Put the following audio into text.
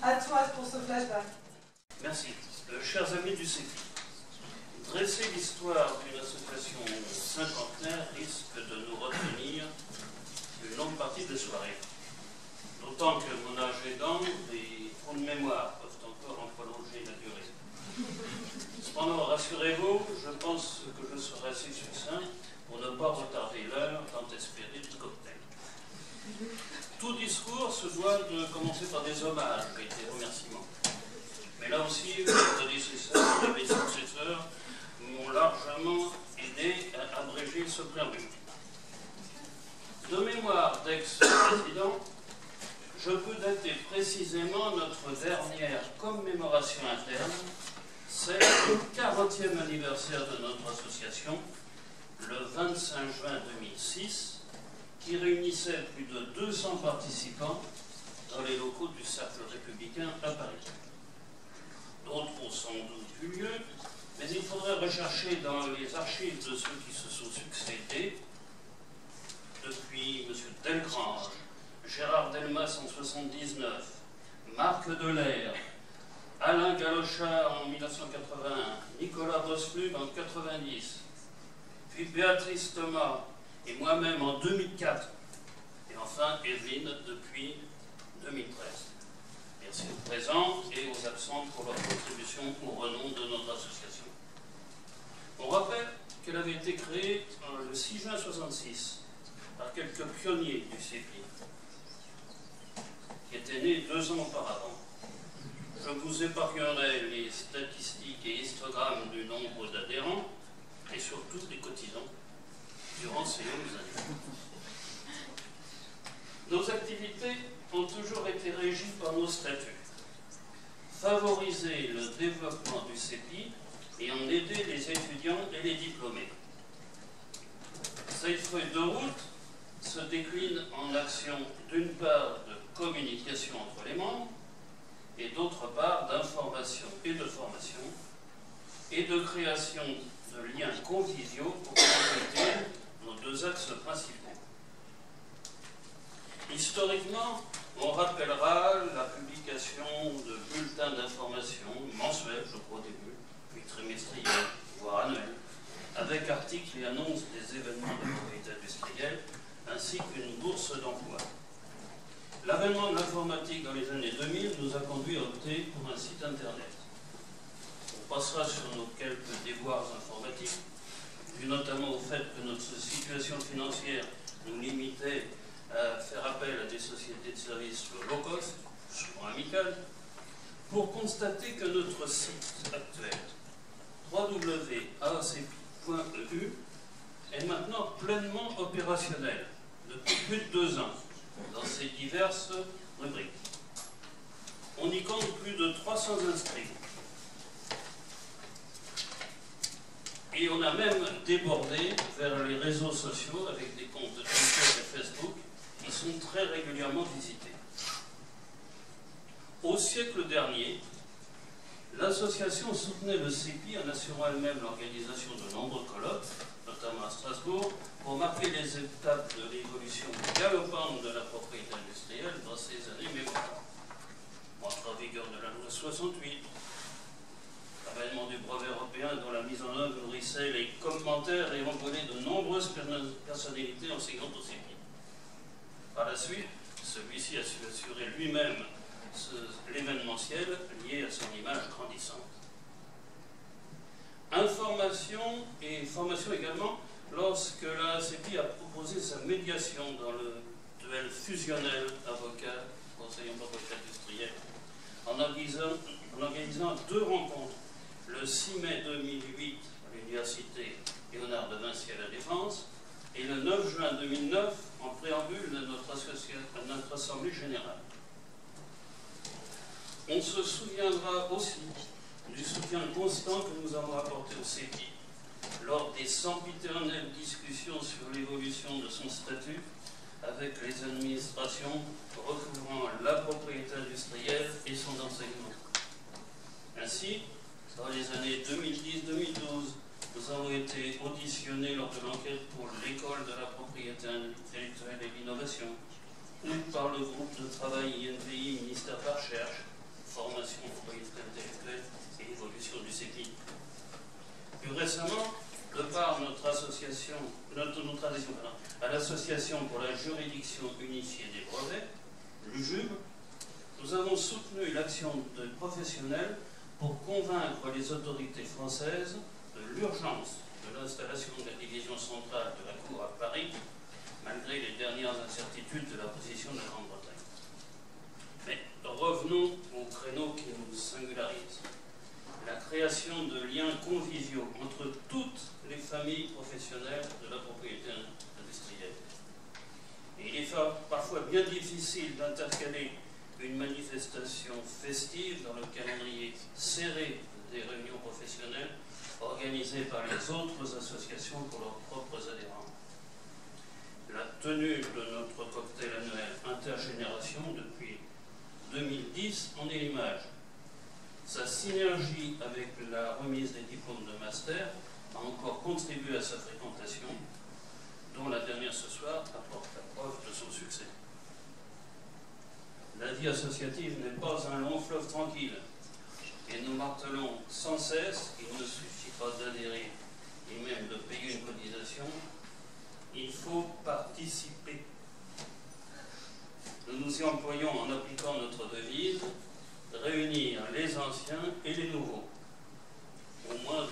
À toi pour ce flashback. Merci. Chers amis du CEPI, dresser l'histoire d'une association cinquantenaire risque de nous retenir une longue partie de soirée. D'autant que mon âge aidant, des trous de mémoire peuvent encore en prolonger la durée. Cependant, rassurez-vous, je pense que je serai assez succinct pour ne pas retarder l'heure tant espérée du cocktail. Tout discours se doit de commencer par des hommages et des remerciements. Mais là aussi, mes prédécesseurs et mes successeurs m'ont largement aidé à abréger ce préambule. De mémoire d'ex-président, je peux dater précisément notre dernière commémoration interne, celle du 40e anniversaire de notre association, le 25 juin 2006, qui réunissait plus de 200 participants dans les locaux du Cercle républicain à Paris. D'autres ont sans doute eu lieu, mais il faudrait rechercher dans les archives de ceux qui se sont succédés, depuis M. Delgrange, Gérard Delmas en 1979, Marc Delair, Alain Galochat en 1981, Nicolas Bosflug en 1990, puis Béatrice Thomas et moi-même en 2004, et enfin Evelyne depuis 2013. Merci aux présents et aux absents pour leur contribution au renom de notre association. On rappelle qu'elle avait été créée le 6 juin 1966 par quelques pionniers du CEPI, qui étaient nés 2 ans auparavant. Je vous épargnerai les statistiques et histogrammes du nombre d'adhérents et surtout des cotisants durant ces longues années. Nos activités ont toujours été régies par nos statuts. Favoriser le développement du CEPI et en aider les étudiants et les diplômés. Cette feuille de route se décline en actions d'une part de communication entre les membres et d'autre part d'information et de formation et de création de liens conviviaux pour compléter nos 2 axes principaux. Historiquement, on rappellera la publication de bulletins d'information mensuels, je crois au début, puis trimestriels, voire annuels, avec articles et annonces des événements de propriété industrielle, ainsi qu'une bourse d'emploi. L'avènement de l'informatique dans les années 2000 nous a conduit à opter pour un site internet. On passera sur nos quelques déboires informatiques, dû notamment au fait que notre situation financière nous limitait à faire appel à des sociétés de services low cost, souvent amicales, pour constater que notre site actuel, www.acpi.eu, est maintenant pleinement opérationnel depuis plus de 2 ans dans ses diverses rubriques. On y compte plus de 300 inscrits. Et on a même débordé vers les réseaux sociaux avec des comptes Twitter et Facebook qui sont très régulièrement visités. Au siècle dernier, l'association soutenait le CEPI en assurant elle-même l'organisation de nombreux colloques, notamment à Strasbourg, pour marquer les étapes de l'évolution galopante de la propriété industrielle dans ces années mémorables. Entrée en vigueur de la loi 68, l'avènement du brevet européen dont la mise en œuvre nourrissait les commentaires et envolait de nombreuses personnalités enseignantes au CEPI. Par la suite, celui-ci a su assurer lui-même l'événementiel lié à son image grandissante. Information et formation également lorsque la CEPI a proposé sa médiation dans le duel fusionnel avocat-conseil en propriété industrielle en organisant 2 rencontres le 6 mai 2008 à l'université Léonard de Vinci à la Défense et le 9 juin 2009 en préambule de notre Assemblée générale. On se souviendra aussi du soutien constant que nous avons apporté au CEPI lors des sempiternelles discussions sur l'évolution de son statut avec les administrations recouvrant la propriété industrielle et son enseignement. Ainsi, dans les années 2010-2012, nous avons été auditionnés lors de l'enquête pour l'école de la propriété intellectuelle et l'innovation, ou par le groupe de travail INPI, ministère de la Recherche, formation, employabilité intellectuelle et évolution du CEPI. Plus récemment, de par notre adhésion à l'Association pour la juridiction unifiée des brevets, l'UJUB, nous avons soutenu l'action de professionnels pour convaincre les autorités françaises de l'urgence de l'installation de la division centrale de la Cour à Paris, malgré les dernières incertitudes de la position de la Grande-Bretagne. Mais revenons au créneau qui nous singularise. La création de liens conviviaux entre toutes les familles professionnelles de la propriété industrielle. Et il est parfois bien difficile d'intercaler une manifestation festive dans le calendrier serré des réunions professionnelles organisées par les autres associations pour leurs propres adhérents. La tenue de notre cocktail annuel Intergénération depuis 2010 en est l'image. Sa synergie avec la remise des diplômes de master a encore contribué à sa fréquentation, dont la dernière ce soir apporte la preuve de son succès. La vie associative n'est pas un long fleuve tranquille, et nous martelons sans cesse qu'il ne suffit pas d'adhérer, et même de payer une cotisation, il faut participer. Nous nous y employons en appliquant notre devise, réunir les anciens et les nouveaux. Au moins